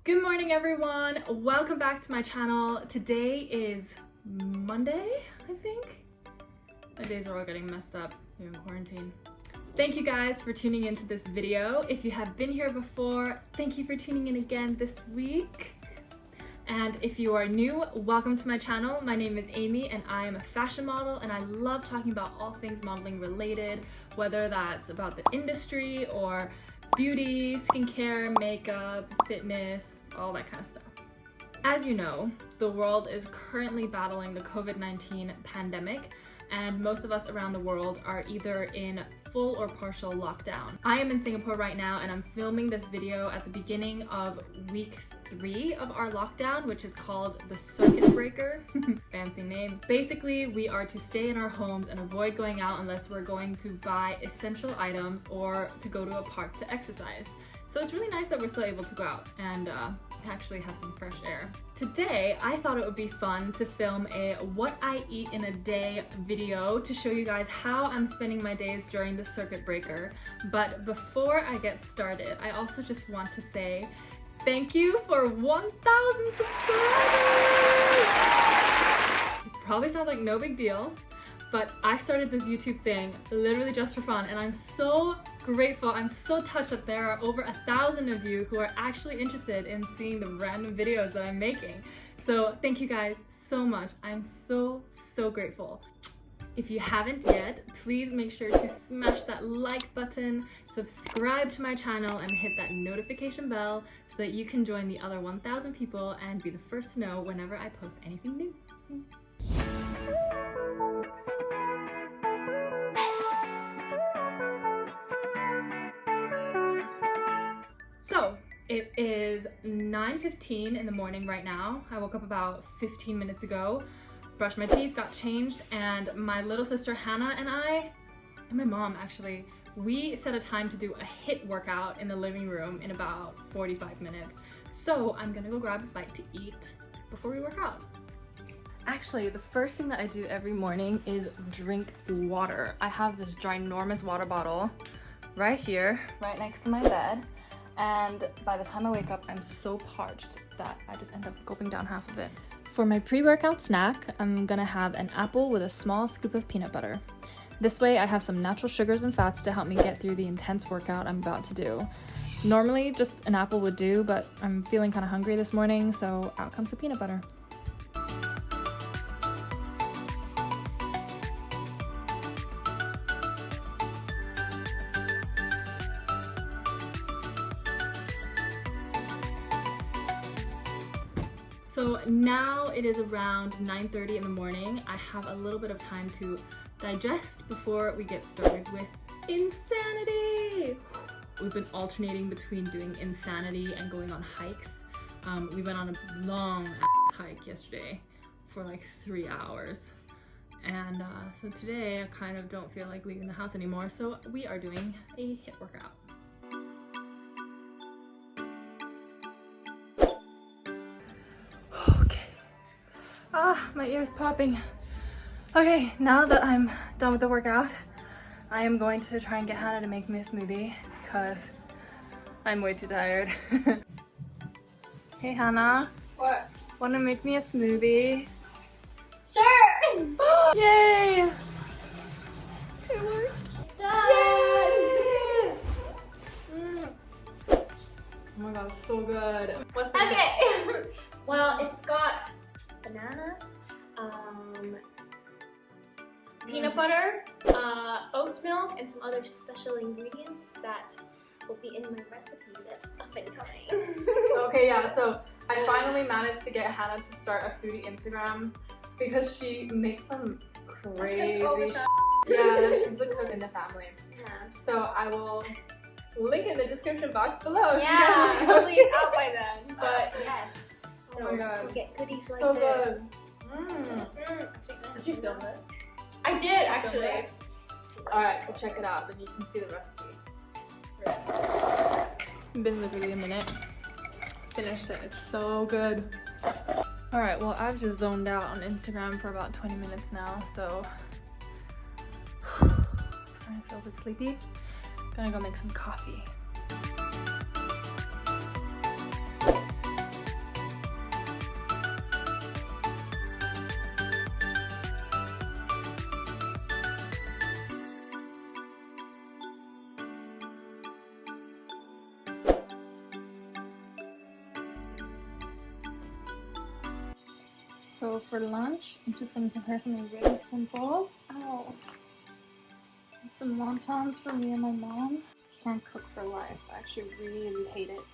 Good morning everyone, welcome back to my channel. Today is Monday, I think. My days are all getting messed up here in quarantine. Thank you guys for tuning into this video. If you have been here before, thank you for tuning in again this week. And if you are new, welcome to my channel. My name is Aimee and I am a fashion model and I love talking about all things modeling related, whether that's about the industry or beauty, skincare, makeup, fitness, all that kind of stuff. As you know, the world is currently battling the COVID-19 pandemic and most of us around the world are either in full or partial lockdown. I am in Singapore right now and I'm filming this video at the beginning of week 3 of our lockdown, which is called the circuit breaker. Fancy name. Basically, we are to stay in our homes and avoid going out unless we're going to buy essential items or to go to a park to exercise. So it's really nice that we're still able to go out and actually have some fresh air. Today, I thought it would be fun to film a what I eat in a day video to show you guys how I'm spending my days during the circuit breaker. But before I get started, I also just want to say thank you for 1,000 subscribers! It probably sounds like no big deal, but I started this YouTube thing literally just for fun and I'm so grateful. I'm so touched that there are over 1,000 of you who are actually interested in seeing the random videos that I'm making. So thank you guys so much. I'm so grateful. If you haven't yet, please make sure to smash that like button, subscribe to my channel, and hit that notification bell so that you can join the other 1,000 people and be the first to know whenever I post anything new. So it is 9:15 in the morning right now. I woke up about 15 minutes ago, brushed my teeth, got changed, and my little sister Hannah and I, and my mom actually, we set a time to do a HIIT workout in the living room in about 45 minutes. So I'm gonna go grab a bite to eat before we work out. Actually, the first thing that I do every morning is drink water. I have this ginormous water bottle right here, right next to my bed. And by the time I wake up, I'm so parched that I just end up gulping down half of it. For my pre-workout snack, I'm gonna have an apple with a small scoop of peanut butter. This way I have some natural sugars and fats to help me get through the intense workout I'm about to do. Normally just an apple would do, but I'm feeling kind of hungry this morning, so out comes the peanut butter. So now it is around 9:30 in the morning. I have a little bit of time to digest before we get started with insanity. We've been alternating between doing insanity and going on hikes. We went on a long hike yesterday for like 3 hours. And so today I kind of don't feel like leaving the house anymore. So we are doing a HIIT workout. My ear's popping. Okay, now that I'm done with the workout, I am going to try and get Hannah to make me a smoothie because I'm way too tired. Hey Hannah. What? Wanna make me a smoothie? Sure! Yay! It worked. Yay! Oh my god, it's so good. What's in it? Okay. Well, it's got bananas, peanut butter, oat milk, and some other special ingredients that will be in my recipe that's up and coming. Okay, yeah, so I finally managed to get Hannah to start a foodie Instagram because she makes some crazy shit. Yeah, she's the cook in the family. Yeah. So I will link in the description box below. Yeah, hopefully it's out by then. But yes. So oh my god. we'll get goodies So like this. good. Did you film this? I did actually. Alright, so check it out, then you can see the recipe. Been literally a minute. Finished it. It's so good. Alright, well I've just zoned out on Instagram for about 20 minutes now, so I'm starting to feel a bit sleepy. Gonna go make some coffee. So for lunch, I'm just going to prepare something really simple. Ow. Some wontons for me and my mom. Can't cook for life. I actually really hate it.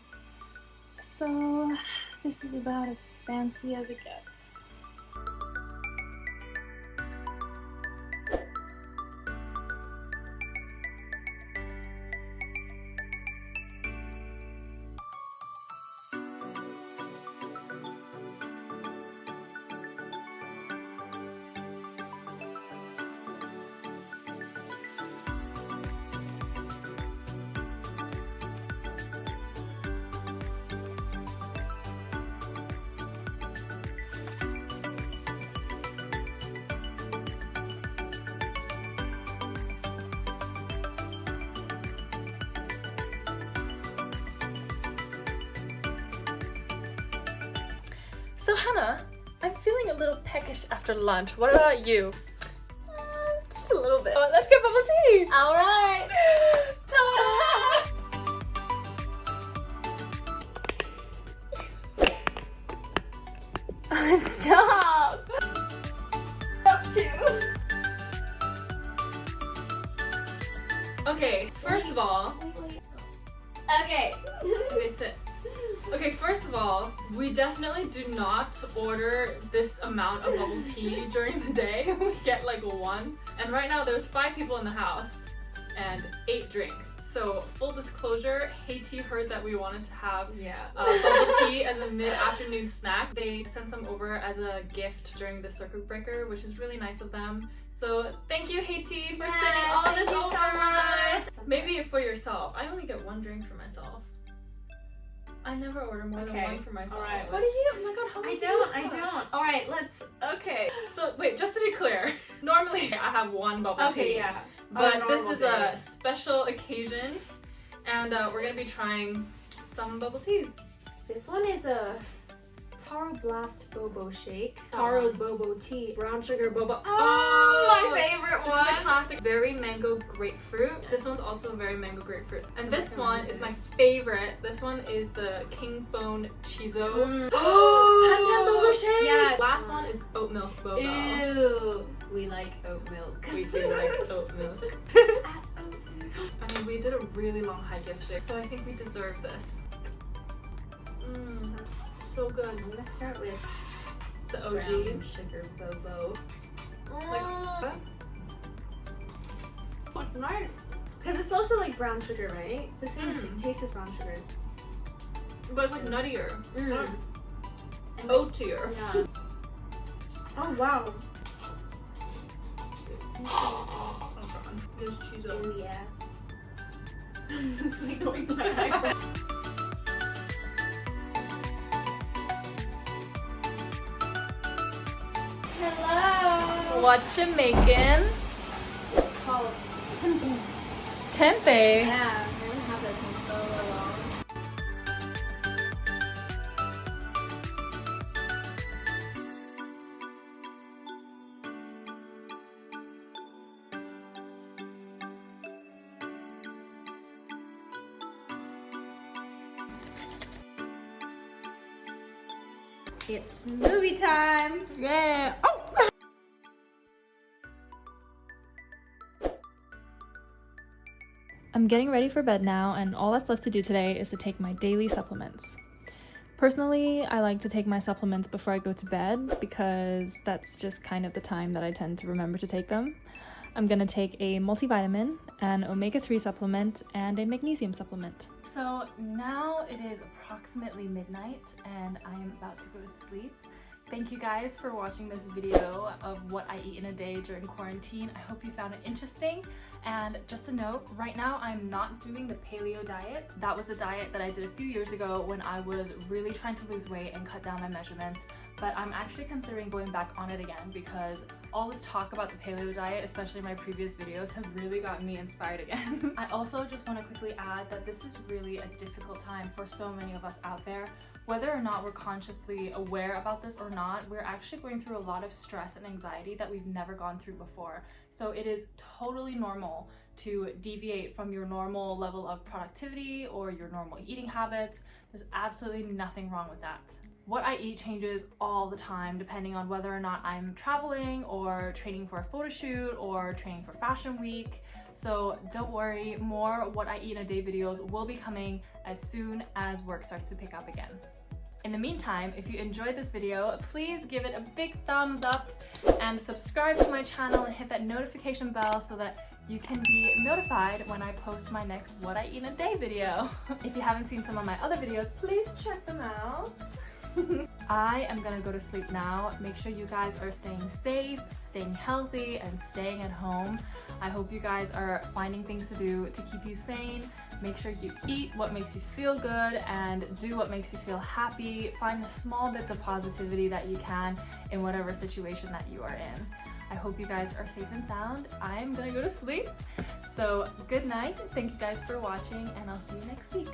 So this is about as fancy as it gets. So Hannah, I'm feeling a little peckish after lunch. What about you? Just a little bit. Oh, let's get bubble tea! Alright! Stop! Up to. Okay, first of all, Okay. okay, sit. Okay, first of all, we definitely do not order this amount of bubble tea during the day. We get like one. And right now there's 5 people in the house and 8 drinks. So full disclosure, Haiti heard that we wanted to have bubble tea as a mid-afternoon snack. They sent some over as a gift during the circuit breaker, which is really nice of them. So thank you, Haiti, for sending all this over. So much. Maybe for yourself. I only get 1 drink for myself. I never order more than 1 for myself. Alright, What do you? Oh my god, how I much don't. Alright, let's. Okay. So wait, just to be clear, normally I have 1 bubble tea. Okay, yeah. But this is a special occasion, and we're gonna be trying some bubble teas. This one is a Taro Blast Bobo Shake. Taro Bobo Tea. Brown sugar boba. Oh, my favorite This one. is the classic very mango grapefruit. This one's also very mango grapefruit. And this one is my favorite. This one is the King Fone Cheezo. Pandan Boboshake! Yeah. Last one is Oatmilk Bobo. Ew. We like oat milk. We do like oat milk. I mean, we did a really long hike yesterday, so I think we deserve this. So good. I'm gonna start with The OG. brown sugar bobo. Like, It's nice. Because it's also like brown sugar, right? It's the same taste as brown sugar. but it's like nuttier. And Oatier. yeah. Oh wow. Oh god. There's Cheezo. Oh yeah. Like going to my eye. Hello. What you making? It's called tempeh. Tempeh. Yeah, I haven't had this in so long. It's movie time! Yeah. Oh. I'm getting ready for bed now, and all that's left to do today is to take my daily supplements. Personally, I like to take my supplements before I go to bed because that's just kind of the time that I tend to remember to take them. I'm gonna take a multivitamin, an omega-3 supplement, and a magnesium supplement. So now it is approximately midnight and I am about to go to sleep. Thank you guys for watching this video of what I eat in a day during quarantine. I hope you found it interesting. And just a note, right now I'm not doing the Paleo Diet. That was a diet that I did a few years ago when I was really trying to lose weight and cut down my measurements. But I'm actually considering going back on it again because all this talk about the Paleo Diet, especially my previous videos, have really gotten me inspired again. I also just want to quickly add that this is really a difficult time for so many of us out there. Whether or not we're consciously aware about this or not, we're actually going through a lot of stress and anxiety that we've never gone through before. So it is totally normal to deviate from your normal level of productivity or your normal eating habits. There's absolutely nothing wrong with that. What I eat changes all the time depending on whether or not I'm traveling or training for a photo shoot or training for fashion week. So don't worry, more what I eat in a day videos will be coming as soon as work starts to pick up again. In the meantime, if you enjoyed this video, please give it a big thumbs up and subscribe to my channel and hit that notification bell so that you can be notified when I post my next What I Eat in a Day video. If you haven't seen some of my other videos, please check them out. I am gonna go to sleep now. Make sure you guys are staying safe, staying healthy, and staying at home. I hope you guys are finding things to do to keep you sane. Make sure you eat what makes you feel good and do what makes you feel happy. Find the small bits of positivity that you can in whatever situation that you are in. I hope you guys are safe and sound. I'm gonna go to sleep. So good night. Thank you guys for watching, and I'll see you next week.